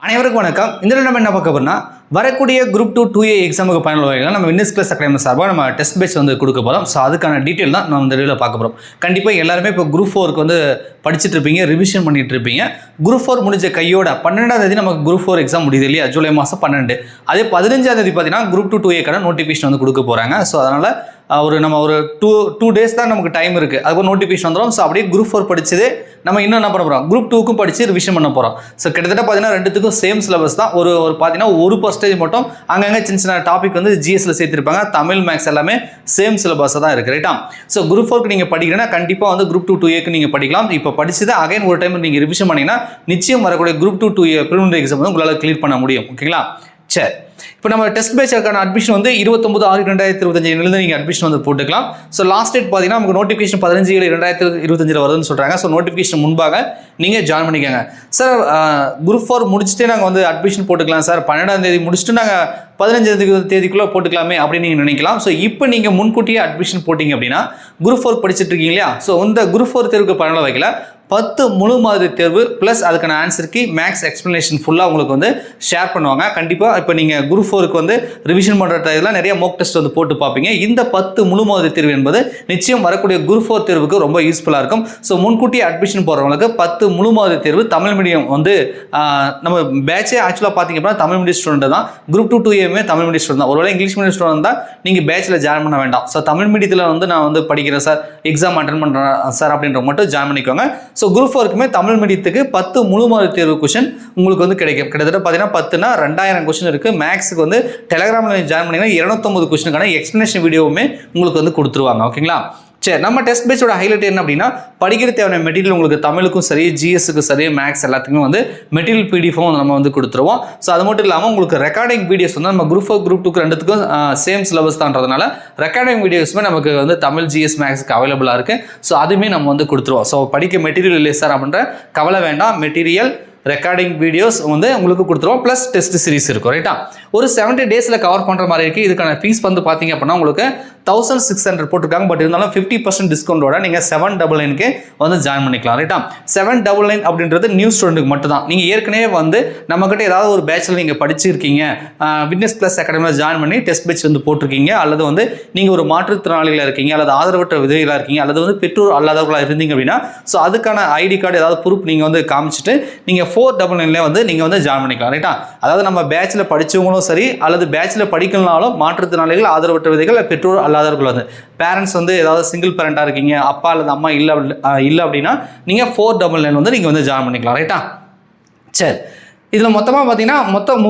அனைவருக்கும் வணக்கம். இந்த நம்ம என்ன பார்க்க போறோம்னா வரக்கூடிய குரூப் 2 2A எக்ஸாமுக்கு பயனுள்ள வகையில் நம்ம வின்னர்ஸ் கிளாஸ் அகாடமி சார்பாக நம்ம டெஸ்ட் பேட்ச் வந்து கொடுக்க போகிறோம். ஸோ அதுக்கான டீட்டெயில் தான் நம்ம இந்த வீடியோவில் பார்க்க போகிறோம். கண்டிப்பாக எல்லாருமே இப்போ குரூப் 4க்கு வந்து படிச்சுட்டு இருப்பீங்க, ரிவிஷன் பண்ணிட்டு இருப்பீங்க. குரூப் 4 முடிஞ்ச கையோட 12ஆம் தேதி நமக்கு குரூப் 4 எக்ஸாம் முடியுது இல்லையா, ஜூலை மாதம் 12. அதே 15ஆம் தேதி பார்த்தீங்கன்னா குரூப் 2 2Aக்கான நோட்டிஃபிகேஷன் வந்து கொடுக்க போகிறாங்க. ஸோ அதனால் ஒரு டூ டேஸ் தான் நமக்கு டைம் இருக்குது. அதுக்கு நோட்டிஃபிகேஷன் வந்துடும். ஸோ அப்படியே குரூப் 4 படிச்சதே நம்ம இன்னும் என்ன பண்ண போகிறோம், குரூப் 2க்கும் படித்து ரிவிஷன் பண்ண போகிறோம். ஸோ கிட்டத்தட்ட பார்த்தீங்கன்னா ரெண்டுத்துக்கும் சேம் சிலபஸ் தான். ஒரு பார்த்தீங்கன்னா 1% மட்டும் அங்கங்கே சின்ன டாபிக் வந்து ஜிஎஸ்ல சேர்த்திருப்பாங்க. தமிழ் மேக்ஸ் எல்லாமே சேம் சிலபஸ் தான் இருக்குது, ரைட்டா? ஸோ குரூப் 4க்கு நீங்கள் படிக்கிறீங்கன்னா கண்டிப்பாக வந்து குரூப் 2 2Aக்கு நீங்கள் படிக்கலாம். இப்போ படிச்சது அகைன் ஒரு டைம் நீங்கள் ரிவிஷன் பண்ணிங்கன்னா நிச்சயம் வரக்கூடிய குரூப் 2 2A ப்ரிலிமினரி எக்ஸாம் வந்து உங்களால் கிளியர் பண்ண முடியும். ஓகேங்களா? சரி, இப்போ நம்ம டெஸ்ட் பேட்சுக்கான அட்மிஷன் வந்து 29/6/2025 நீங்கள் அட்மிஷன் வந்து போட்டுக்கலாம். ஸோ லாஸ்ட் டேட் பார்த்தீங்கன்னா நமக்கு நோட்டிஃபிகேஷன் 15/7/2025 வருதுன்னு சொல்கிறாங்க. ஸோ நோட்டிஃபிகேஷன் முன்பாக நீங்கள் ஜாயின் பண்ணிக்கோங்க. சார் குரூப் 4 முடிச்சுட்டே நாங்கள் வந்து அட்மிஷன் போட்டுக்கலாம் சார், 12ஆம் தேதி முடிச்சுட்டு நாங்கள் 15ஆம் தேதிக்குள்ளே போட்டுக்கலாமே அப்படின்னு நீங்கள் நினைக்கலாம். ஸோ இப்போ நீங்கள் முன்கூட்டியே அட்மிஷன் போட்டிங்க அப்படின்னா குரூப் 4 படிச்சுட்டு இருக்கீங்க இல்லையா, ஸோ இந்த குரூப் 4 தேர்வுக்கு பயனுள்ள வைக்கல 10 முழு மாதிரி தேர்வு ப்ளஸ் அதுக்கான ஆன்சருக்கு மேக்ஸ் எக்ஸ்ப்ளனேஷன் ஃபுல்லாக உங்களுக்கு வந்து ஷேர் பண்ணுவாங்க. கண்டிப்பாக இப்போ நீங்கள் குரூப் 4க்கு வந்து ரிவிஷன் பண்ணுற டைத்தில் நிறைய மோக் டெஸ்ட் வந்து போட்டு பார்ப்பீங்க. இந்த 10 முழு மாதிரி தேர்வு என்பது நிச்சயம் வரக்கூடிய குரூப் 4 தேர்வுக்கு ரொம்ப யூஸ்ஃபுல்லாக இருக்கும். ஸோ முன்கூட்டியே அட்மிஷன் போடுறவங்களுக்கு 10 முழு மாதிரி தேர்வு தமிழ் மீடியம் வந்து நம்ம பேட்சே ஆக்சுவலாக பார்த்தீங்க அப்படின்னா தமிழ் மீடியம் ஸ்டூடெண்ட் தான். குரூப் 2 2Aமே தமிழ் மீடியம் ஸ்டூடெண்ட் தான். ஒருவேளை இங்கிலீஷ் மீடியம் ஸ்டூடெண்ட் தான் நீங்கள் பேட்சில் ஜாயின் பண்ண வேண்டாம். ஸோ தமிழ் மீடியத்தில் வந்து நான் வந்து படிக்கிறேன் சார், எக்ஸாம் அட்டன் பண்ணுறேன் சார் அப்படின்ற மட்டும் ஜாயின் பண்ணிக்கோங்க. ஸோ குரூப் 4க்குமே தமிழ் மீடியத்துக்கு 10 முழு மாதிரி தேர்வு கொஸ்டின் உங்களுக்கு வந்து கிடைக்கும். கிட்டத்தட்ட பார்த்தீங்கன்னா 10னா 2000 கொஸ்டின் இருக்குது. மேக்ஸுக்கு வந்து டெலகிராமில் ஜாயின் பண்ணிங்கன்னா 250 கொஸ்டினுக்கான எக்ஸ்ப்ளனேஷன் வீடியோவுமே உங்களுக்கு வந்து கொடுத்துருவாங்க. ஓகேங்களா? சரி, நம்ம டெஸ்ட் பேட்சோட ஹைலைட் என்ன அப்படின்னா படிக்கிற தேவையான மெட்டீரியல் உங்களுக்கு தமிழுக்கும் சரி, ஜிஎஸ்க்கு சரி, மேக்ஸ் எல்லாத்துக்குமே வந்து மெட்டீரியல் பிடிஎஃபும் நம்ம வந்து கொடுத்துருவோம். ஸோ அது மட்டும் இல்லாமல் உங்களுக்கு ரெக்கார்டிங் வீடியோஸ் வந்து நம்ம குரூப் 4 குரூப் 2 ரெண்டுத்துக்கும் சேம் சிலபஸ் தான்றதுனால ரெக்கார்டிங் வீடியோஸுமே நமக்கு வந்து தமிழ் ஜிஎஸ் மேக்ஸுக்கு அவைலபிளாக இருக்குது. ஸோ அதுவுமே நம்ம வந்து கொடுத்துருவோம். ஸோ படிக்க மெட்டீரியல் இல்லை சார் அப்படின்ற கவலை வேண்டாம். மெட்டீரியல் ரெக்கார்டிங் வீடியோஸ் வந்து உங்களுக்கு கொடுத்துருவோம். ப்ளஸ் டெஸ்ட் சீரிஸ் இருக்கும், ரைட்டா? ஒரு 70 டேஸில் கவர் பண்ணுற மாதிரி இருக்குது. இதுக்கான ஃபீஸ் வந்து பார்த்தீங்க அப்படின்னா உங்களுக்கு 1600 போட்டிருக்காங்க. பட் இருந்தாலும் 50% டிஸ்கவுண்டோட நீங்கள் 799க்கு வந்து ஜாயின் பண்ணிக்கலாம், ரைட்டா? 799 அப்படின்றது நியூ ஸ்டூடெண்ட்டுக்கு மட்டும் தான். நீங்கள் ஏற்கனவே வந்து நம்மக்கிட்ட ஏதாவது ஒரு பேட்சில் நீங்கள் படிச்சிருக்கீங்க, விட்னஸ் கிளாஸ் அகாடமியில் ஜாயின் பண்ணி டெஸ்ட் பேட்ச் வந்து போட்டிருக்கீங்க, அல்லது வந்து நீங்கள் ஒரு மாற்றுத்திறனாளிகளாக இருக்கீங்க, அல்லது ஆதரவற்ற விதவைகளாக இருக்கீங்க, அல்லது வந்து பெற்றோர் அல்லாதவர்களாக இருந்தீங்க அப்படின்னா ஸோ அதுக்கான ஐடி கார்டு ஏதாவது ப்ரூஃப் நீங்கள் வந்து காமிச்சிட்டு நீங்கள் 499 வந்து நீங்கள் வந்து ஜாயின் பண்ணிக்கலாம், ரைட்டா? அதாவது நம்ம பேட்சில் படித்தவங்களும் சரி, அல்லது பேட்சில் படிக்கலனாலும் மாற்றுத்திறனாளிகள், ஆதரவற்ற விதைகள், பெற்றோர் அல்லாதவர்கள் வந்து பேரண்ட்ஸ் வந்து ஏதாவது சிங்கிள் பேரண்டாக இருக்கீங்க, அப்பா அல்லது அம்மா இல்லை அப்படின்னா நீங்கள் 499 வந்து நீங்கள் வந்து ஜாயின் பண்ணிக்கலாம், ரைட்டா? சரி, இதில் மொத்தமாக பார்த்தீங்கன்னா மொத்தம்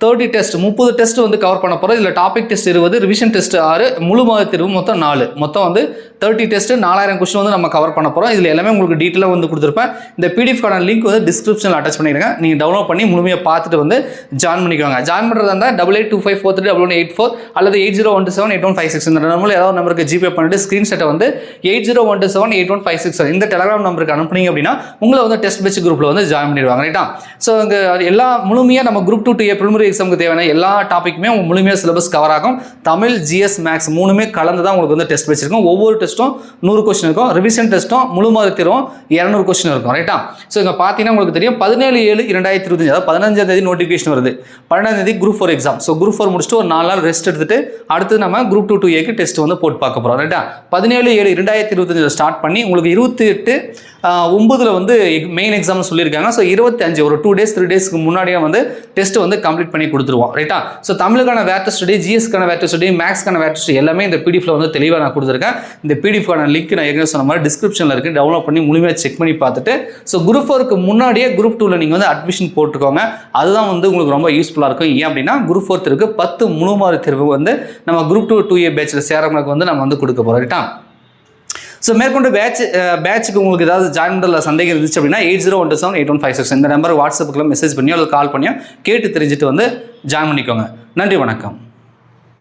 30 டெஸ்ட் 30 டெஸ்ட் வந்து கவர் பண்ண போகிறோம். இதில் டாபிக் டெஸ்ட் 20, ரிவிஷன் டெஸ்ட் 6, முழு மாதிரி தேர்வு மொத்தம் 4. மொத்தம் வந்து 30 டெஸ்ட் 4000 கொஸ்டின் வந்து நம்ம கவர் பண்ண போகிறோம். இதில் எல்லாமே உங்களுக்கு டீட்டெயிலாக வந்து கொடுத்துருப்பேன். இந்த பிடிஎஃப்கான லிங்க் வந்து டிஸ்கிரிப்ஷனில் அட்டாச் பண்ணிடுங்க. நீங்கள் டவுன்லோட் பண்ணி முழுமையாக பார்த்துட்டு வந்து ஜாயின் பண்ணிக்கோங்க. ஜாயின் பண்ணுறதா இருந்தால் 8825431184 அல்லது 8012781566 இந்த நம்பரில் ஏதாவது நம்பருக்கு ஜிபே பண்ணிட்டு ஸ்க்ரீன்ஷாட்டை வந்து 8012781566 இந்த டெலகிராம் நம்பருக்கு அனுப்புனீங்க அப்படின்னா உங்களை வந்து டெஸ்ட் பேட்ச் குரூப்பில் வந்து ஜாயின் பண்ணிடுவாங்க, ரைட்டா? ஸோ இங்கே எல்லா முழுமையாக நம்ம குரூப் 2 2A ப்ரிலிமினரி எக்ஸாமுக்கு தேவையான எல்லா டாப்பிக்குமே முழுமையாக சிலபஸ் கவர் ஆகும். தமிழ், ஜிஎஸ், மேக்ஸ் மூணுமே கலந்து தான் உங்களுக்கு வந்து டெஸ்ட் வச்சிருக்கோம். ஒவ்வொரு டெஸ்ட்டும் 100 கொஸ்டின் இருக்கும். ரிவிஷன் டெஸ்ட்டும் முழு மாதிரி தேர்வும் 200 கொஸ்டின் இருக்கும், ரைட்டா? ஸோ இங்கே பார்த்தீங்கன்னா உங்களுக்கு தெரியும் 17/7/2025 அதாவது 15ஆம் தேதி நோட்டிஃபிகேஷன் வருது. 12ஆம் தேதி குரூப் 4 எக்ஸாம். ஸோ குரூப் 4 முடிச்சுட்டு ஒரு 4 நாள் ரெஸ்ட் எடுத்துட்டு அடுத்து நம்ம குரூப் 2 2Aக்கு டெஸ்ட் வந்து போட்டு பார்க்க போகிறோம், ரைட்டா? 17/7/2025 ஸ்டார்ட் பண்ணி உங்களுக்கு 28/9 வந்து மெயின் எக்ஸாம்னு சொல்லியிருக்காங்க. ஸோ 25 ஒரு 2 டேஸ் 3 டேஸ்க்கு முன்னாடியே வந்து டெஸ்ட் வந்து கம்ப்ளீட் பண்ணி கொடுத்துருவோம், ரைட்டா? ஸோ தமிழுக்கான வேர் டெஸ்ட் ஸ்டடி, ஜிஎஸ்க்கான வேர் டெஸ்ட் ஸ்டடி, மேக்ஸ்க்கான வேர் டெஸ்ட் எல்லாமே இந்த பிடிஎஃப்ல வந்து தெளிவாக நான் கொடுத்துருக்கேன். இந்த பிடிஎஃப்கான லிங்க் நான் ஏற்கனவே சொன்ன மாதிரி டிஸ்கிரிப்ஷனில் இருக்குது. டவுன்லோட் பண்ணி முழுமையாக செக் பண்ணி பார்த்துட்டு ஸோ குரூப் 4க்கு முன்னாடியே குரூப் 2ல நீங்கள் வந்து அட்மிஷன் போட்டுக்கோங்க. அதுதான் வந்து உங்களுக்கு ரொம்ப யூஸ்ஃபுல்லாக இருக்கும். ஏன் அப்படின்னா குரூப் 4 தேர்வுக்கு 10 முழு மாதிரி தேர்வு வந்து நம்ம குரூப் 2 2A பேட்சில் சேரவங்களுக்கு வந்து நம்ம வந்து கொடுக்க போகிறோம், ரைட்டா? ஸோ மேற்கொண்டு பேட்சுக்கு உங்களுக்கு ஏதாவது ஜாயின் பண்ணுறதுல சந்தேகம் இருந்துச்சு அப்படின்னா 8012781566 இந்த நம்பர் வாட்ஸ்அப்புக்குள்ள மெசேஜ் பண்ணியோ அல்லது கால் பண்ணியோ கேட்டு தெரிஞ்சுட்டு வந்து ஜாயின் பண்ணிக்கோங்க. நன்றி, வணக்கம்.